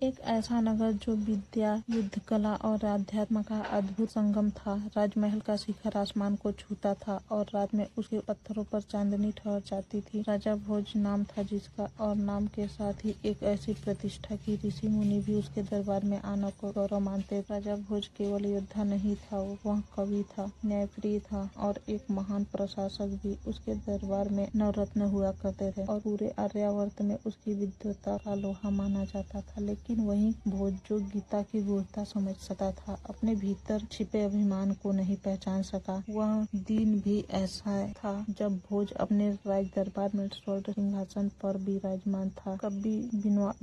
एक ऐसा नगर जो विद्या, युद्ध कला और अध्यात्म का अद्भुत संगम था। राजमहल का शिखर आसमान को छूता था और रात में उसके पत्थरों पर चांदनी ठहर जाती थी। राजा भोज नाम था जिसका, और नाम के साथ ही एक ऐसी प्रतिष्ठा कि ऋषि मुनि भी उसके दरबार में आने को गौरव मानते। राजा भोज केवल योद्धा नहीं था, वह कवि था, न्यायप्रिय था और एक महान प्रशासक भी। उसके दरबार में नवरत्न हुआ करते थे और पूरे आर्यावर्त में उसकी विद्वता का लोहा माना जाता था। लेकिन वहीं भोज, जो गीता की गूढ़ता समझ सका था, अपने भीतर छिपे अभिमान को नहीं पहचान सका। वह दिन भी ऐसा था जब भोज अपने राज दरबार में स्वर्ण सिंहासन पर विराजमान था। कवि,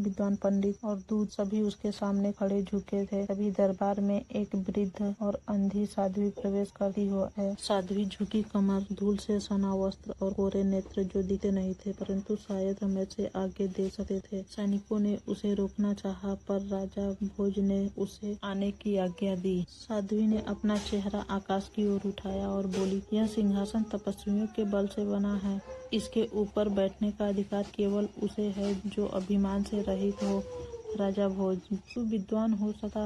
विद्वान, पंडित और दूत सभी उसके सामने खड़े झुके थे। तभी दरबार में एक वृद्ध और अंधी साध्वी प्रवेश करती है। साध्वी झुकी कमर, धूल से सना वस्त्र और कोरे नेत्र जो दिखते नहीं थे, परंतु शायद समय से आगे देख सकते थे। सैनिकों ने उसे रोकना चाहा, पर राजा भोज ने उसे आने की आज्ञा दी। साध्वी ने अपना चेहरा आकाश की ओर उठाया और बोली, यह सिंहासन तपस्वियों के बल से बना है। इसके ऊपर बैठने का अधिकार केवल उसे है जो अभिमान से रहित हो। राजा भोज, तू विद्वान हो सकता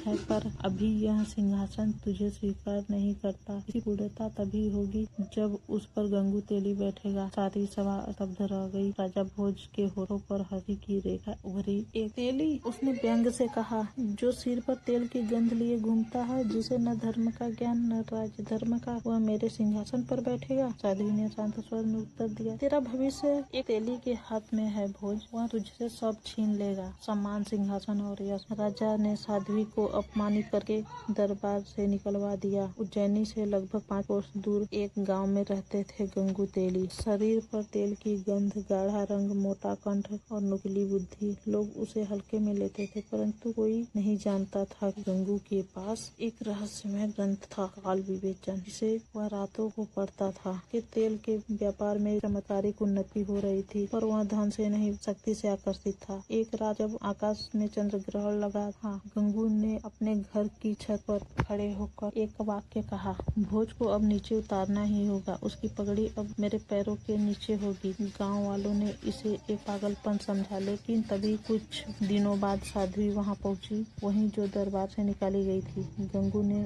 है, पर अभी यह सिंहासन तुझे स्वीकार नहीं करता। इसकी पूर्णता तभी होगी जब उस पर गंगू तेली बैठेगा। सारी सभा स्तब्ध रह गई। राजा भोज के होठों पर हंसी की रेखा उभरी। एक तेली, उसने व्यंग से कहा, जो सिर पर तेल की गंध लिए घूमता है, जिसे न धर्म का ज्ञान न राजधर्म का, वह मेरे सिंहासन पर बैठेगा। साध्वी ने शांत स्वर में उत्तर दिया, तेरा भविष्य एक तेली के हाथ में है भोज, वह तुझसे सब छीन लेगा, सम्मान, सिंहासन और यश। राजा ने साध्वी को अपमानित करके दरबार से निकलवा दिया। उज्जैनी से लगभग 5 कोस दूर एक गांव में रहते थे गंगू तेली। शरीर पर तेल की गंध, गाढ़ा रंग, मोटा कंठ और नुकीली बुद्धि। लोग उसे हल्के में लेते थे, परंतु कोई नहीं जानता था कि गंगू के पास एक रहस्यमय ग्रंथ था, काल विवेचन, जिसे वह रातों को पढ़ता था। के तेल के व्यापार में चमत्कारिक उन्नति हो रही थी, पर वह धन से नहीं, शक्ति से आकर्षित था। एक रात जब आकाश में चंद्र ग्रहण लगा था, गंगू ने अपने घर की छत पर खड़े होकर एक वाक्य कहा, भोज को अब नीचे उतारना ही होगा, उसकी पगड़ी अब मेरे पैरों के नीचे होगी। गांव वालों ने इसे एक पागलपन समझा, लेकिन तभी कुछ दिनों बाद साध्वी वहां पहुंची, वहीं जो दरबार से निकाली गई थी। गंगू ने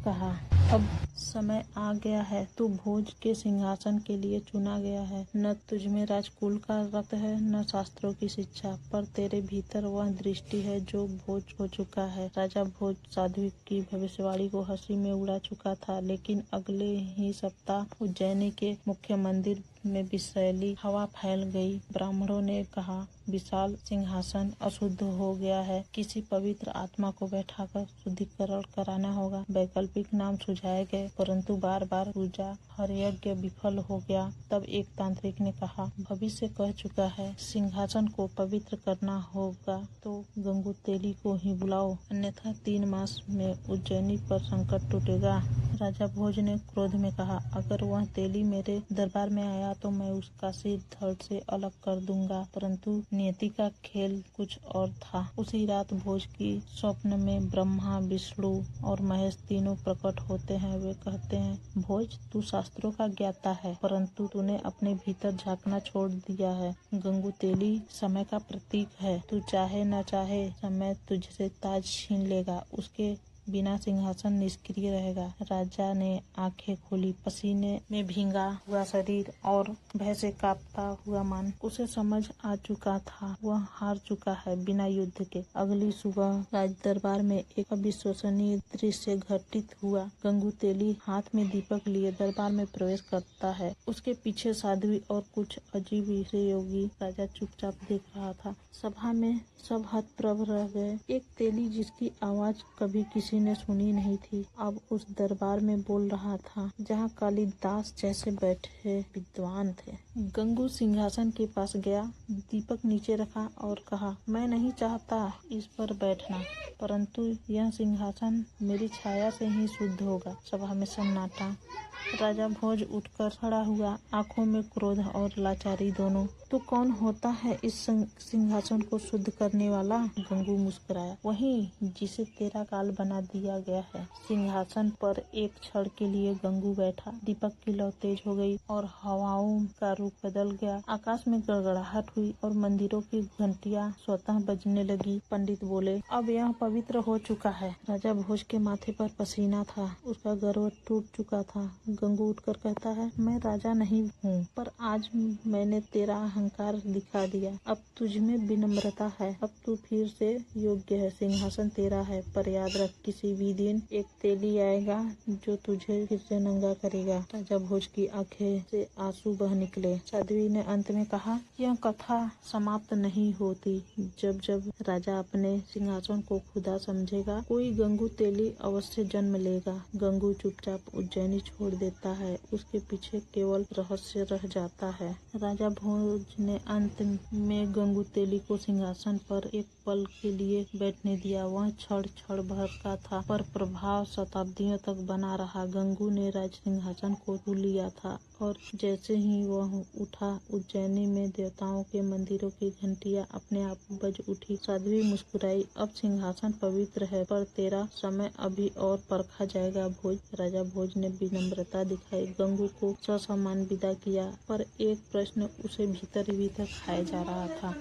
कहा, अब समय आ गया है, तू भोज के सिंहासन के लिए चुना गया है। न तुझमें राजकुल का रक्त है, न शास्त्रों की शिक्षा, पर तेरे भीतर वह दृष्टि है जो भोज हो चुका है। राजा भोज साध्वी की भविष्यवाणी को हंसी में उड़ा चुका था, लेकिन अगले ही सप्ताह उज्जैनी के मुख्य मंदिर में विषैली हवा फैल गई। ब्राह्मणों ने कहा, विशाल सिंहासन अशुद्ध हो गया है, किसी पवित्र आत्मा को बैठाकर शुद्धिकरण कराना होगा। वैकल्पिक नाम सुझाए गए, परंतु बार बार पूजा हर यज्ञ विफल हो गया। तब एक तांत्रिक ने कहा, भविष्य कह चुका है, सिंहासन को पवित्र करना होगा तो गंगू तेली को ही बुलाओ, अन्यथा 3 मास में उज्जैनी पर संकट टूटेगा। राजा भोज ने क्रोध में कहा, अगर वह तेली मेरे दरबार में आया तो मैं उसका सिर धड़ से अलग कर दूंगा। परंतु नियति का खेल कुछ और था। उसी रात भोज की स्वप्न में ब्रह्मा, विष्णु और महेश तीनों प्रकट होते हैं। वे कहते हैं, भोज, तू शास्त्रों का ज्ञाता है, परंतु तूने अपने भीतर झांकना छोड़ दिया है। गंगू तेली समय का प्रतीक है, तू चाहे न चाहे समय तुझसे ताज छीन लेगा, उसके बिना सिंहासन निष्क्रिय रहेगा। राजा ने आंखें खोली, पसीने में भींगा हुआ शरीर और भय से कांपता हुआ मन। उसे समझ आ चुका था, वह हार चुका है बिना युद्ध के। अगली सुबह राज दरबार में एक अविश्वसनीय दृश्य घटित हुआ। गंगू तेली हाथ में दीपक लिए दरबार में प्रवेश करता है। उसके पीछे साध्वी और कुछ अजीब से योगी। राजा चुपचाप देख रहा था। सभा में सब हतप्रभ रह गए। एक तेली जिसकी आवाज कभी किसी ने सुनी नहीं थी, अब उस दरबार में बोल रहा था जहाँ कालिदास जैसे बैठे विद्वान थे। गंगू सिंहासन के पास गया, दीपक नीचे रखा और कहा, मैं नहीं चाहता इस पर बैठना। परंतु यह सिंहासन मेरी छाया से ही शुद्ध होगा। सभा में सन्नाटा। राजा भोज उठकर खड़ा हुआ, आंखों में क्रोध और लाचारी दोनों। तू कौन होता है इस सिंहासन को शुद्ध करने वाला? गंगू मुस्कुराया। वही जिसे तेरा काल बना दिया गया है। सिंहासन पर एक क्षण के लिए गंगू बैठा। दीपक की लौ तेज हो गई और हवाओं का रुख बदल गया। आकाश में गड़गड़ाहट हुई और मंदिरों की घंटियां स्वतः बजने लगी। पंडित बोले, अब यह पवित्र हो चुका है। राजा भोज के माथे पर पसीना था, उसका गर्व टूट चुका था। गंगू उठकर कहता है, मैं राजा नहीं हूँ, पर आज मैंने तेरा अहंकार दिखा दिया। अब तुझमें विनम्रता है। अब तू फिर से योग्य है। सिंहासन तेरा है, पर याद रख, किसी भी दिन एक तेली आएगा जो तुझे फिर से नंगा करेगा। राजा भोज की आंखें से आंसू बह निकले। साध्वी ने अंत में कहा, यह कथा समाप्त नहीं होती। जब जब राजा अपने सिंहासन को खुदा समझेगा, कोई गंगू तेली अवश्य जन्म लेगा। गंगू चुपचाप उज्जैनी छोड़ देता है। उसके पीछे केवल रहस्य रह जाता है। राजा भोज ने अंत में गंगू तेली को सिंहासन पर एक पल के लिए बैठने दिया। वह क्षण भर का था, पर प्रभाव शताब्दियों तक बना रहा। गंगू ने राज सिंहासन को छू लिया था और जैसे ही वह उठा, उज्जैनी में देवताओं के मंदिरों की घंटियां अपने आप बज उठी। साध्वी मुस्कुराई। अब सिंहासन पवित्र है, पर तेरा समय अभी और परखा जाएगा भोज। राजा भोज ने विनम्रता दिखाई। गंगू को ससम्मान विदा किया, पर एक प्रश्न उसे भीतर ही भीतर खाए जा रहा था।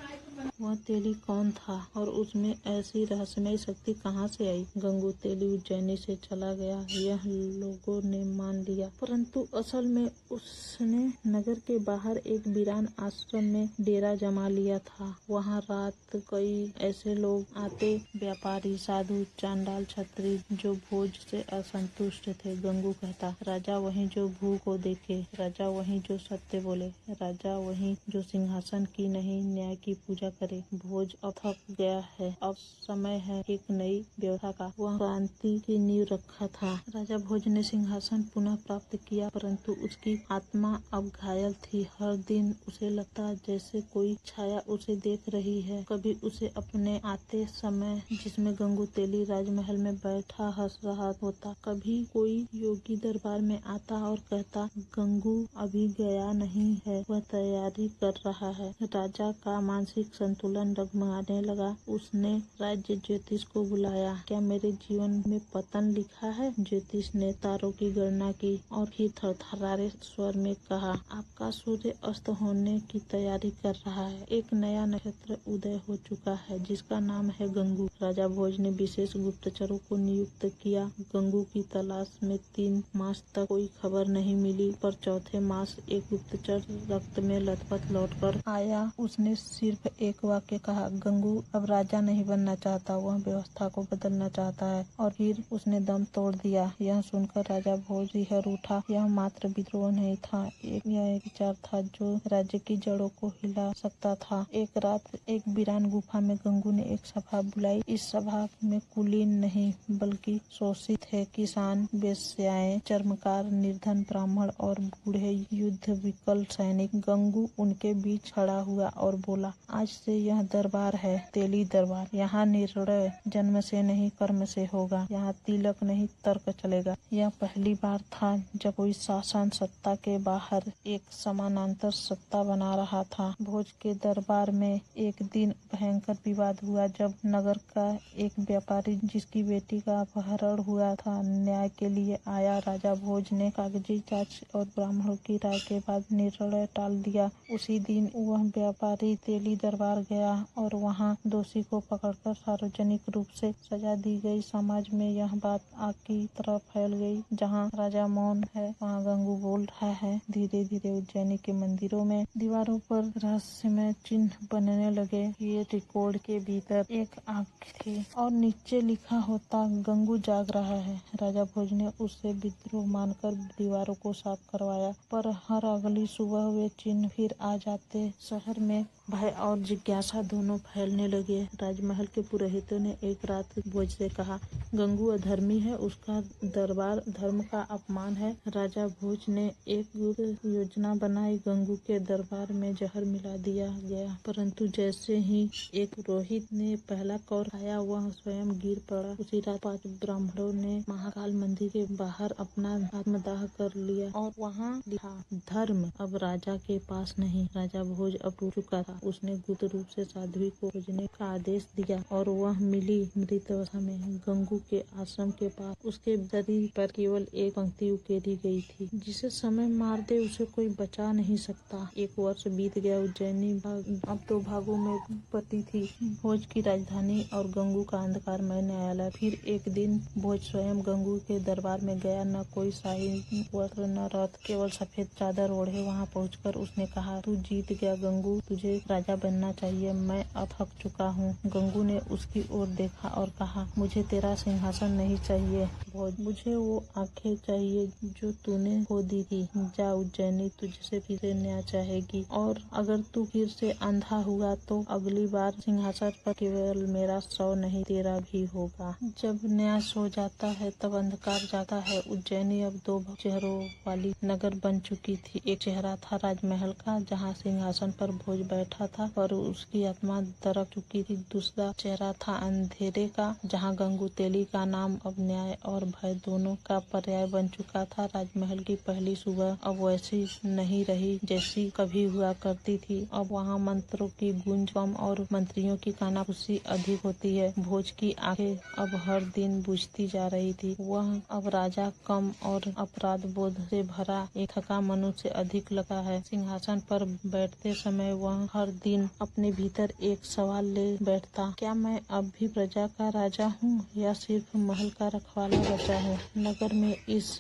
वह तेली कौन था और उसमें ऐसी रहस्यमय शक्ति कहाँ से आई? गंगू तेली उज्जैनी से चला गया, यह लोगों ने मान लिया, परंतु असल में उसने नगर के बाहर एक वीरान आश्रम में डेरा जमा लिया था। वहाँ रात कई ऐसे लोग आते, व्यापारी, साधु, चांडाल, छत्री, जो भोज से असंतुष्ट थे। गंगू कहता, राजा वही जो भू को देखे, राजा वही जो सत्य बोले, राजा वही जो सिंहासन की नहीं न्याय की पूजा करे। भोज अब थक गया है। अब समय है एक नई व्यवस्था का। वह क्रांति की नींव रखा था। राजा भोज ने सिंहासन पुनः प्राप्त किया, परंतु उसकी आत्मा अब घायल थी। हर दिन उसे लगता जैसे कोई छाया उसे देख रही है। कभी उसे अपने आते समय जिसमें गंगू तेली राजमहल में बैठा हंस रहा होता, कभी कोई योगी दरबार में आता और कहता, गंगू अभी गया नहीं है, वह तैयारी कर रहा है। राजा का मानसिक संतुलन डगमगाने लगा। उसने राज्य ज्योतिष को बुलाया। क्या मेरे जीवन में पतन लिखा है? ज्योतिष ने तारों की गणना की और फिर थरथरारे स्वर में कहा, आपका सूर्य अस्त होने की तैयारी कर रहा है। एक नया नक्षत्र उदय हो चुका है, जिसका नाम है गंगू। राजा भोज ने विशेष गुप्तचरों को नियुक्त किया। गंगू की तलाश में 3 मास तक कोई खबर नहीं मिली, पर चौथे मास एक गुप्तचर रक्त में लथपथ लौटकर आया। उसने सिर्फ एक वाक्य कहा, गंगू अब राजा नहीं बनना चाहता, वह व्यवस्था को बदलना चाहता है, और फिर उसने दम तोड़ दिया। यह सुनकर राजा भोज सिहर उठा। यह मात्र विद्रोह नहीं था, यह एक विचार था जो राज्य की जड़ों को हिला सकता था। एक रात एक वीरान गुफा में गंगू ने एक सभा बुलाई। इस सभा में कुलीन नहीं, बल्कि शोषित थे, किसान, वेश्याएं, चर्मकार, निर्धन ब्राह्मण और बूढ़े युद्ध विकल सैनिक। गंगू उनके बीच खड़ा हुआ और बोला, आज से यह दरबार है, तेली दरबार। यहाँ निर्णय जन्म से नहीं कर्म से होगा। यहाँ तिलक नहीं तर्क चलेगा। यह पहली बार था जब कोई शासन सत्ता के बाहर एक समानांतर सत्ता बना रहा था। भोज के दरबार में एक दिन भयंकर विवाद हुआ जब नगर का एक व्यापारी, जिसकी बेटी का अपहरण हुआ था, न्याय के लिए आया। राजा भोज ने कागजी जांच और ब्राह्मणों की राय के बाद निर्णय टाल दिया। उसी दिन वह व्यापारी तेली दरबार गया और वहाँ दोषी को पकड़कर सार्वजनिक रूप से सजा दी गई। समाज में यह बात आग की तरह फैल गई। जहाँ राजा मौन है, वहाँ गंगू बोल रहा है। धीरे धीरे उज्जैनी के मंदिरों में दीवारों पर रहस्यमय चिन्ह बनने लगे। ये रिकॉर्ड के भीतर एक आंख थी और नीचे लिखा होता, गंगू जाग रहा है। राजा भोज ने उससे विद्रोह मानकर दीवारों को साफ करवाया, पर हर अगली सुबह वे चिन्ह फिर आ जाते। शहर में भय और जिज्ञासा दोनों फैलने लगे। राजमहल के पुरोहितों ने एक रात भोज से कहा, गंगू अधर्मी है, उसका दरबार धर्म का अपमान है। राजा भोज ने एक गुप्त योजना बनाई। गंगू के दरबार में जहर मिला दिया गया, परंतु जैसे ही एक पुरोहित ने पहला कौर खाया, वह स्वयं गिर पड़ा। उसी रात 5 ब्राह्मणों ने महाकाल मंदिर के बाहर अपना आत्मदाह कर लिया और वहाँ लिखा, धर्म अब राजा के पास नहीं। राजा भोज अब टूट चुका था। उसने गुप्त रूप से साध्वी को खोजने का आदेश दिया और वह मिली मृत अवस्था में गंगू के आश्रम के पास। उसके शरीर पर केवल एक पंक्ति उकेरी गई थी, जिसे समय मार दे उसे कोई बचा नहीं सकता। 1 वर्ष बीत गया। उज्जैनी अब 2 भागों में बटी थी, भोज की राजधानी और गंगू का अंधकारमय न्यायालय। फिर एक दिन भोज स्वयं गंगू के दरबार में गया। न कोई शाही वस्त्र न रथ, केवल सफेद चादर ओढ़े। वहां पहुंचकर उसने कहा, तू जीत गया गंगू, तुझे राजा बनना चाहिए। मैं अब थक चुका हूँ। गंगू ने उसकी ओर देखा और कहा, मुझे तेरा सिंहासन नहीं चाहिए भोज, मुझे वो आंखें चाहिए जो तूने खो दी थी। जा उज्जैनी, तुझसे फिर से न्याय चाहेगी, और अगर तू फिर से अंधा हुआ तो अगली बार सिंहासन पर केवल मेरा शव नहीं, तेरा भी होगा। जब न्याय सो जाता है तब अंधकार जाता है। उज्जैनी अब 2 चेहरों वाली नगर बन चुकी थी। एक चेहरा था राजमहल का, जहाँ सिंहासन पर भोज बैठा था पर उसकी आत्मा दरक चुकी थी। दूसरा चेहरा था अंधेरे का, जहाँ गंगू तेली का नाम अब न्याय और भय दोनों का पर्याय बन चुका था। राजमहल की पहली सुबह अब वैसी नहीं रही जैसी कभी हुआ करती थी। अब वहाँ मंत्रों की गूंज कम और मंत्रियों की कानाफूसी अधिक होती है। भोज की आंखें अब हर दिन बुझती जा रही थी। वह अब राजा कम और अपराध बोध से भरा एक थका मनुष्य अधिक लगा है। सिंहासन पर बैठते समय वह हर दिन अपने भीतर एक सवाल ले बैठता, क्या मैं अब भी प्रजा का राजा हूँ या सिर्फ महल का रखवाला बचा हूँ। नगर में इस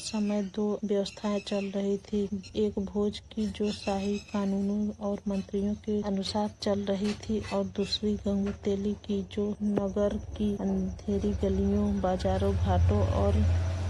समय 2 व्यवस्थाएं चल रही थी। एक भोज की जो शाही कानूनों और मंत्रियों के अनुसार चल रही थी, और दूसरी गंगू तेली की जो नगर की अंधेरी गलियों, बाजारों, घाटों और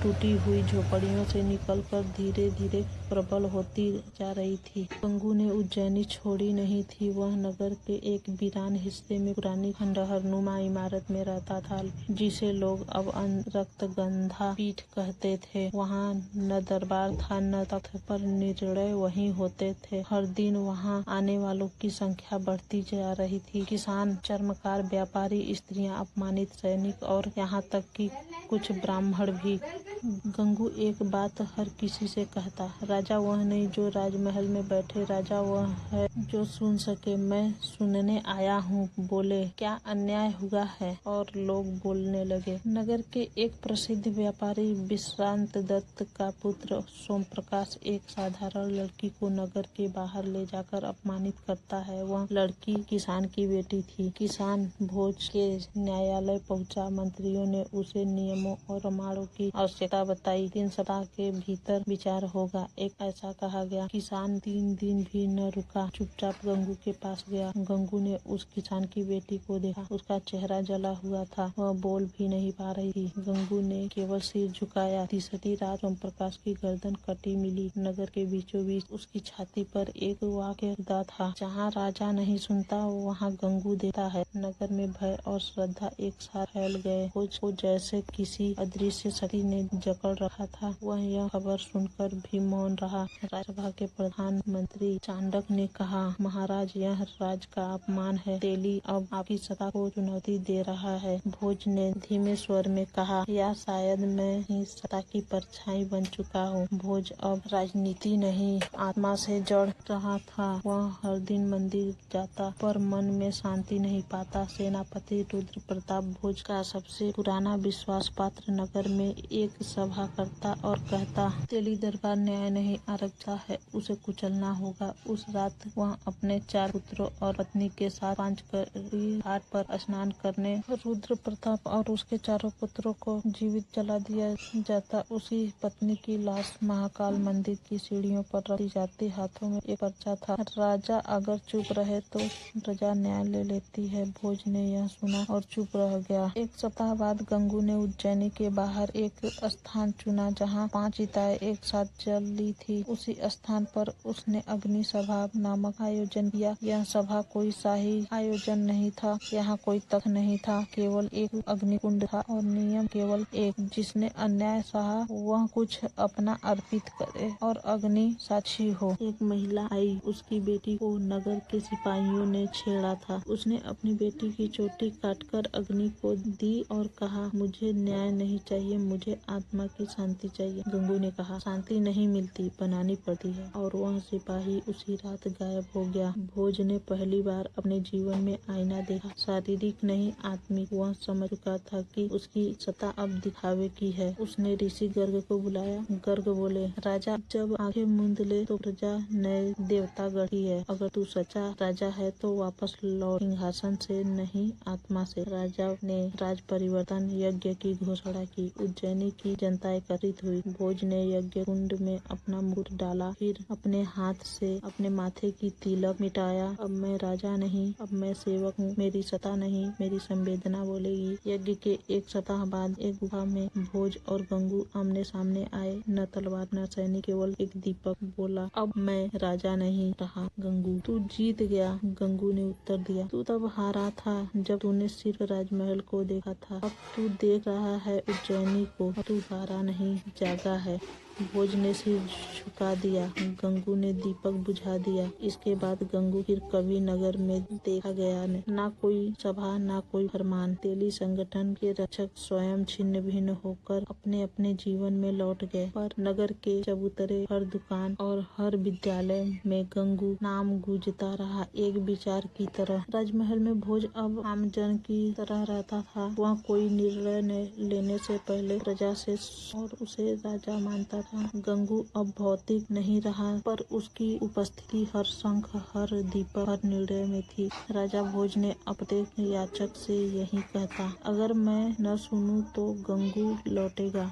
टूटी हुई झोपड़ियों से निकलकर धीरे धीरे प्रबल होती जा रही थी। गंगू ने उज्जैनी छोड़ी नहीं थी। वह नगर के एक वीरान हिस्से में पुरानी खंडहरनुमा इमारत में रहता था, जिसे लोग अब रक्तगंधा पीठ कहते थे। वहाँ न दरबार था न तख्त, पर निर्णय वहीं होते थे। हर दिन वहाँ आने वालों की संख्या बढ़ती जा रही थी। किसान, चर्मकार, व्यापारी, स्त्रियां, अपमानित सैनिक और यहाँ तक कि कुछ ब्राह्मण भी। गंगू एक बात हर किसी से कहता, राजा वह नहीं जो राजमहल में बैठे, राजा वह है जो सुन सके। मैं सुनने आया हूँ, बोले क्या अन्याय हुआ है। और लोग बोलने लगे। नगर के एक प्रसिद्ध व्यापारी विश्रांत दत्त का पुत्र सोम प्रकाश एक साधारण लड़की को नगर के बाहर ले जाकर अपमानित करता है। वह लड़की किसान की बेटी थी। किसान भोज के न्यायालय पहुंचा। मंत्रियों ने उसे नियमों और प्रमाणों की आवश्यकता बताई। 3 सप्ताह के भीतर विचार होगा, एक ऐसा कहा गया। किसान 3 दिन भी न रुका, चुपचाप गंगू के पास गया। गंगू ने उस किसान की बेटी को देखा। उसका चेहरा जला हुआ था, वह बोल भी नहीं पा रही थी। गंगू ने केवल सिर झुकाया। तीसरी रात सोम प्रकाश की गर्दन कटी मिली। नगर के बीचों बीच उसकी छाती पर एक वाक्य खुदा था, जहाँ राजा नहीं सुनता वहाँ गंगू देता है। नगर में भय और श्रद्धा एक साथ फैल गए। भोज को जैसे किसी अदृश्य शक्ति ने जकड़ रखा था। वह यह खबर सुनकर भी मौन रहा। राज्यसभा के प्रधानमंत्री चाणक्य ने कहा, महाराज, यह राज का अपमान है। तेली अब आपकी सत्ता को चुनौती दे रहा है। भोज ने धीमे स्वर में कहा, या शायद मैं ही सत्ता की परछाई बन चुका हूँ। भोज अब राजनीति नहीं, आत्मा से जड़ रहा था। वह हर दिन मंदिर जाता पर मन में शांति नहीं पाता। सेनापति रुद्र प्रताप भोज का सबसे पुराना विश्वास पात्र नगर में एक सभा करता और कहता, तेली दरबार न्याय नहीं आरक्षता है, उसे कुचलना होगा। उस रात वह अपने 4 पुत्रों और पत्नी के साथ पांचकरी घाट पर स्नान करने। रुद्र प्रताप और उसके 4 पुत्रों को जीवित जला दिया जाता। उसी पत्नी की लाश महाकाल मंदिर की सीढ़ियों पर रखी जाती। हाथों में एक पर्चा था, राजा अगर चुप रहे तो प्रजा न्याय ले लेती है। भोज ने यह सुना और चुप रह गया। 1 सप्ताह बाद गंगू ने उज्जैनी के बाहर एक स्थान चुना, जहाँ 5 चिताएं एक साथ जली थी। उसी स्थान पर उसने अग्नि सभा नामक आयोजन किया। यह सभा कोई शाही आयोजन नहीं था। यहाँ कोई तख्त नहीं था, केवल एक अग्निकुंड था और नियम केवल एक, जिसने अन्याय सहा वह कुछ अपना अर्पित करे और अग्नि साक्षी हो। एक महिला आई, उसकी बेटी को नगर के सिपाहियों ने छेड़ा था। उसने अपनी बेटी की चोटी काटकर अग्नि को दी और कहा, मुझे न्याय नहीं चाहिए, मुझे आत्मा की शांति चाहिए। गंगू ने कहा, शांति नहीं मिलती, बनानी पड़ती है, और वह सिपाही उसी रात गायब हो गया। भोज ने पहली बार अपने जीवन में आईना देखा, शारीरिक नहीं आत्मिक। वह समझ चुका था कि उसकी सत्ता अब दिखावे की है। उसने ऋषि गर्ग को बुलाया। गर्ग बोले, राजा जब आंखें मूंद ले तो प्रजा नए देवता गढ़ी है। अगर तू सच्चा राजा है तो वापस लौट, सिंहासन से नहीं आत्मा से। राजा ने राज परिवर्तन यज्ञ की घोषणा की। उज्जैनी की जनता एकत्रित हुई। भोज ने यज्ञ कुंड में अपना मुकुट डाला, फिर अपने हाथ से अपने माथे की तिलक मिटाया। अब मैं राजा नहीं, अब मैं सेवक हूँ। मेरी सत्ता नहीं, मेरी संवेदना बोलेगी। यज्ञ के एक सप्ताह बाद एक गुफा में भोज और गंगू आमने सामने आए। न तलवार न सैनिक, केवल एक दीपक। बोला, अब मैं राजा नहीं रहा गंगू, तू जीत गया। गंगू ने उत्तर दिया, तू तब हारा था जब तूने सिर्फ राजमहल को देखा था। अब तू देख रहा है उज्जैनी को। तू हारा नहीं, जागा है। भोज ने सिर झुका दिया। गंगू ने दीपक बुझा दिया। इसके बाद गंगू फिर कभी नगर में देखा गया नहीं। ना कोई सभा, ना कोई फरमान। तेली संगठन के रक्षक स्वयं छिन्न भिन्न होकर अपने अपने जीवन में लौट गए। पर नगर के चबूतरे, हर दुकान और हर विद्यालय में गंगू नाम गूंजता रहा, एक विचार की तरह। राजमहल में भोज अब आमजन की तरह रहता था। वह कोई निर्णय लेने से पहले प्रजा से और उसे राजा मानता था। गंगू अब भौतिक नहीं रहा, पर उसकी उपस्थिति हर शंख, हर दीपक, हर निर्णय में थी। राजा भोज ने अपने याचक से यही कहता, अगर मैं न सुनूं तो गंगू लौटेगा।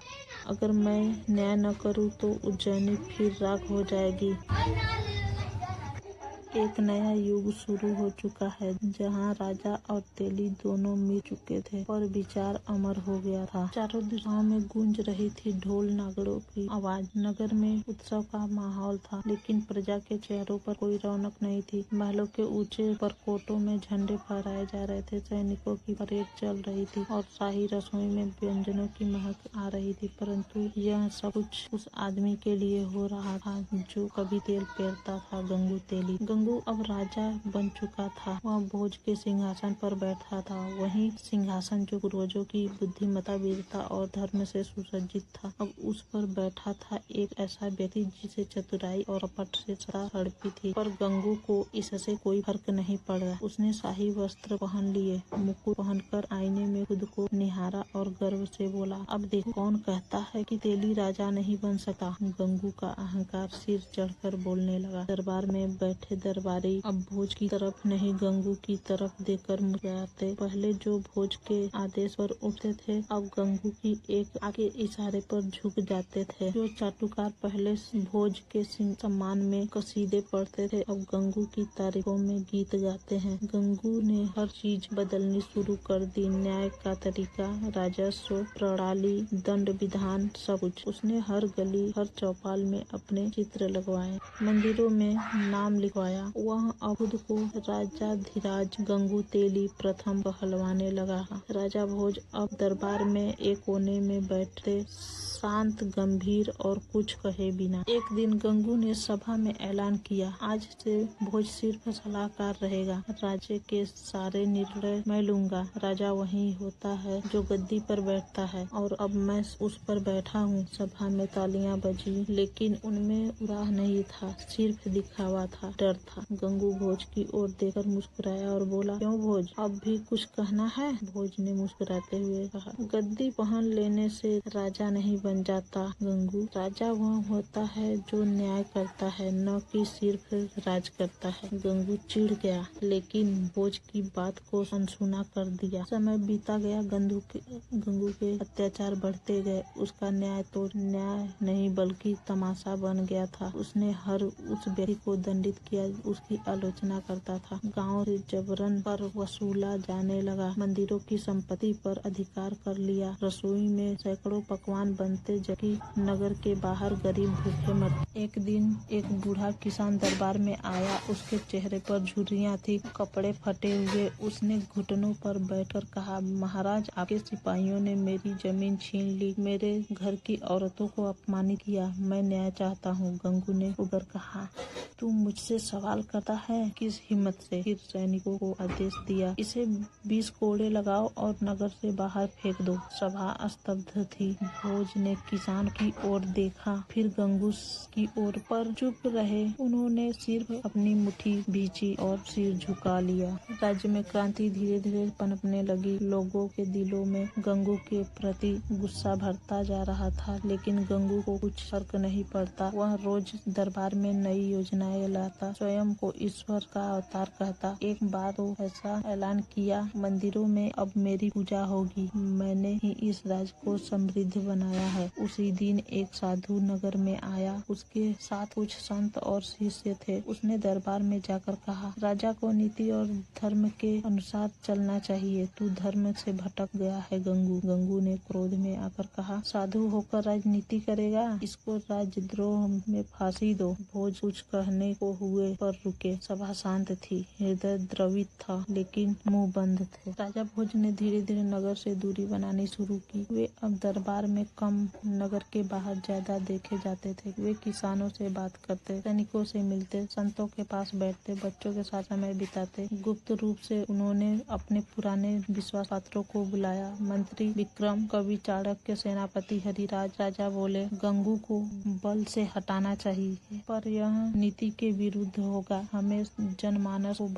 अगर मैं न्याय न करूं तो उज्जैनी फिर राख हो जाएगी। एक नया युग शुरू हो चुका है, जहां राजा और तेली दोनों मिल चुके थे, पर विचार अमर हो गया था। चारों दिशाओं में गूंज रही थी ढोल नागड़ों की आवाज। नगर में उत्सव का माहौल था, लेकिन प्रजा के चेहरों पर कोई रौनक नहीं थी। महलों के ऊंचे परकोटों में झंडे फहराए जा रहे थे, सैनिकों की परेड चल रही थी और शाही रसोई में व्यंजनों की महक आ रही थी। परंतु यह सब कुछ उस आदमी के लिए हो रहा था जो कभी तेल पेरता था, गंगू तेली। गंगू अब राजा बन चुका था। वह भोज के सिंहासन पर बैठा था, वही सिंहासन जो पूर्वजों की बुद्धिमत्ता, वीरता और धर्म से सुसज्जित था। अब उस पर बैठा था एक ऐसा व्यक्ति जिसे चतुराई और कपट से सदा हड़पी थी, पर गंगू को इससे कोई फर्क नहीं पड़ा। उसने शाही वस्त्र पहन लिए, मुकुट पहनकर आईने में खुद को निहारा और गर्व से बोला, अब देखो कौन कहता है कि तेली राजा नहीं बन सकता। गंगू का अहंकार सिर चढ़कर बोलने लगा। दरबार में बैठे दरबारी अब भोज की तरफ नहीं, गंगू की तरफ देखकर मुस्कुराते। पहले जो भोज के आदेश पर उठते थे, अब गंगू की एक आगे इशारे पर झुक जाते थे। जो चाटुकार पहले भोज के सम्मान में कसीदे पढ़ते थे, अब गंगू की तारीफों में गीत गाते हैं। गंगू ने हर चीज बदलनी शुरू कर दी, न्याय का तरीका, राजस्व प्रणाली, दंड विधान, सब कुछ। उसने हर गली, हर चौपाल में अपने चित्र लगवाए, मंदिरों में नाम लिखवाया। वह अब खुद को राजाधिराज गंगू तेली प्रथम कहलवाने लगा। राजा भोज अब दरबार में एक कोने में बैठे, शांत, गंभीर और कुछ कहे बिना। एक दिन गंगू ने सभा में ऐलान किया, आज से भोज सिर्फ सलाहकार रहेगा, राज्य के सारे निर्णय मैं लूंगा। राजा वही होता है जो गद्दी पर बैठता है, और अब मैं उस पर बैठा हूँ। सभा में तालियां बजी, लेकिन उनमें उत्साह नहीं था, सिर्फ दिखावा था, डर था। गंगू भोज की ओर देखकर मुस्कुराया और बोला, क्यों भोज, अब भी कुछ कहना है? भोज ने मुस्कुराते हुए कहा, गद्दी पहन लेने से राजा नहीं बन जाता गंगू। राजा वह होता है जो न्याय करता है, न कि सिर्फ राज करता है। गंगू चिढ़ गया, लेकिन भोज की बात को अनसुना कर दिया। समय बीता गया, गंगू के अत्याचार बढ़ते गए। उसका न्याय तो न्याय नहीं बल्कि तमाशा बन गया था। उसने हर उस व्यक्ति को दंडित किया उसकी आलोचना करता था। गांव से जबरन पर वसूला जाने लगा। मंदिरों की संपत्ति पर अधिकार कर लिया। रसोई में सैकड़ों पकवान बनते जबकि नगर के बाहर गरीब भूखे मरते। एक दिन एक बूढ़ा किसान दरबार में आया। उसके चेहरे पर झुर्रियां थी, कपड़े फटे हुए। उसने घुटनों पर बैठकर कहा, महाराज, आपके सिपाहियों ने मेरी जमीन छीन ली, मेरे घर की औरतों को अपमानित किया। मैं न्याय चाहता हूँ। गंगू ने उबर कहा, तू मुझसे सवाल करता है? किस हिम्मत से? फिर सैनिकों को आदेश दिया, इसे 20 कोड़े लगाओ और नगर से बाहर फेंक दो। सभा स्तब्ध थी। भोज ने किसान की ओर देखा, फिर गंगू की ओर, पर चुप रहे। उन्होंने सिर्फ अपनी मुट्ठी भींची और सिर झुका लिया। राज्य में क्रांति धीरे धीरे पनपने लगी। लोगों के दिलों में गंगू के प्रति गुस्सा भरता जा रहा था, लेकिन गंगू को कुछ फर्क नहीं पड़ता। वह रोज दरबार में नई योजनाएं लाता, स्वयं को ईश्वर का अवतार कहता। एक बार तो ऐसा ऐलान किया, मंदिरों में अब मेरी पूजा होगी। मैंने ही इस राज्य को समृद्ध बनाया है। उसी दिन एक साधु नगर में आया। उसके साथ कुछ संत और शिष्य थे। उसने दरबार में जाकर कहा, राजा को नीति और धर्म के अनुसार चलना चाहिए। तू धर्म से भटक गया है गंगू। गंगू ने क्रोध में आकर कहा, साधु होकर राजनीति करेगा? इसको राजद्रोह में फांसी दो। भोज कुछ कहने को हुए पर रुके। सभा शांत थी, हृदय द्रवित था, लेकिन मुंह बंद थे। राजा भोज ने धीरे धीरे नगर से दूरी बनानी शुरू की। वे अब दरबार में कम, नगर के बाहर ज्यादा देखे जाते थे। वे किसानों से बात करते, सैनिकों से मिलते, संतों के पास बैठते, बच्चों के साथ समय बिताते। गुप्त रूप से उन्होंने अपने पुराने विश्वास पात्रों को बुलाया। मंत्री विक्रम, कवि चाणक्य, सेनापति हरिराज। राजा बोले, गंगू को बल से हटाना चाहिए, पर यह नीति के विरुद्ध होगा। हमें जनमानस को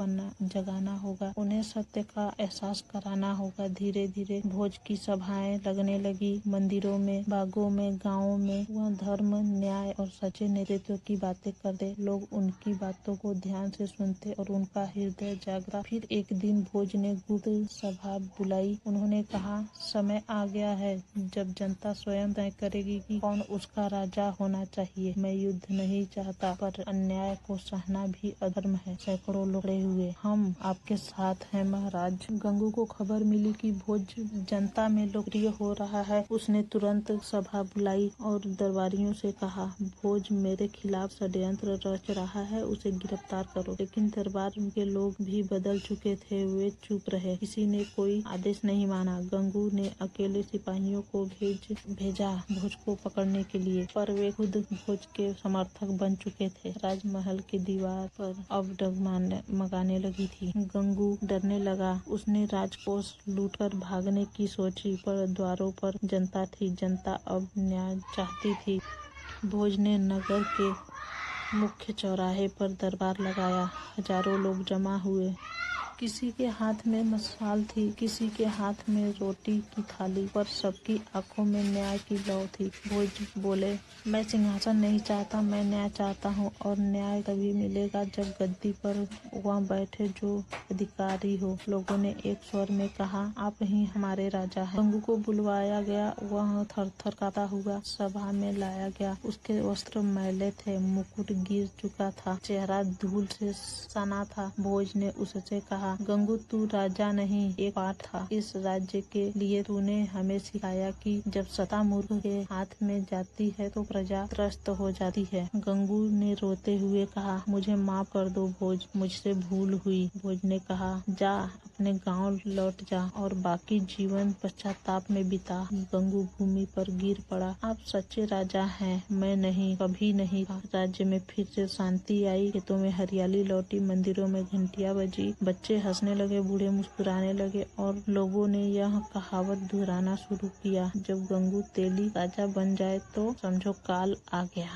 जगाना होगा, उन्हें सत्य का एहसास कराना होगा। धीरे धीरे भोज की सभाएं लगने लगी। मंदिरों में, बागों में, गाँवों में वह धर्म, न्याय और सच्चे नेतृत्व की बातें करते। लोग उनकी बातों को ध्यान से सुनते और उनका हृदय जागरा। फिर एक दिन भोज ने गुप्त सभा बुलाई। उन्होंने कहा, समय आ गया है जब जनता स्वयं तय करेगी कि कौन उसका राजा होना चाहिए। मैं युद्ध नहीं चाहता, पर अन्याय को सहना भी अधर्म है। सैकड़ों लोग खड़े हुए। हम आपके साथ हैं महाराज। गंगू को खबर मिली कि भोज जनता में लोकप्रिय हो रहा है। उसने तुरंत सभा बुलाई और दरबारियों से कहा, भोज मेरे खिलाफ षड्यंत्र रच रहा है, उसे गिरफ्तार करो। लेकिन दरबार के लोग भी बदल चुके थे। वे चुप रहे, किसी ने कोई आदेश नहीं माना। गंगू ने अकेले सिपाहियों को भेजा भोज को पकड़ने के लिए, पर वे खुद भोज के समर्थक बन चुके थे। राजमहल की दीवार पर अब डगमगाने लगी थी। गंगू डरने लगा। उसने राजकोष लूटकर भागने की सोची, पर द्वारों पर जनता थी। जनता अब न्याय चाहती थी। भोज ने नगर के मुख्य चौराहे पर दरबार लगाया। हजारों लोग जमा हुए। किसी के हाथ में मशाल थी, किसी के हाथ में रोटी की थाली, पर सबकी आंखों में न्याय की लौ थी। भोज बोले, मैं सिंहासन नहीं चाहता, मैं न्याय चाहता हूँ, और न्याय तभी मिलेगा जब गद्दी पर वहाँ बैठे जो अधिकारी हो। लोगों ने एक स्वर में कहा, आप ही हमारे राजा हैं। गंगू को बुलवाया गया। वह थर-थर कांपता हुआ सभा में लाया गया। उसके वस्त्र मैले थे, मुकुट गिर चुका था, चेहरा धूल से सना था। भोज ने उससे कहा, गंगू, तू राजा नहीं, एक पाठ था। इस राज्य के लिए तूने हमें सिखाया कि जब सत्ता मूर्ख के हाथ में जाती है तो प्रजा त्रस्त हो जाती है। गंगू ने रोते हुए कहा, मुझे माफ कर दो भोज, मुझसे भूल हुई। भोज ने कहा, जा, अपने गांव लौट जा और बाकी जीवन पश्चाताप में बिता। गंगू भूमि पर गिर पड़ा। आप सच्चे राजा हैं, मैं नहीं, कभी नहीं। राज्य में फिर से शांति आई। खेतों में हरियाली लौटी, मंदिरों में घंटियां बजी, बच्चे हंसने लगे, बूढ़े मुस्कुराने लगे, और लोगों ने यह कहावत दोहराना शुरू किया, जब गंगू तेली राजा बन जाए तो समझो काल आ गया।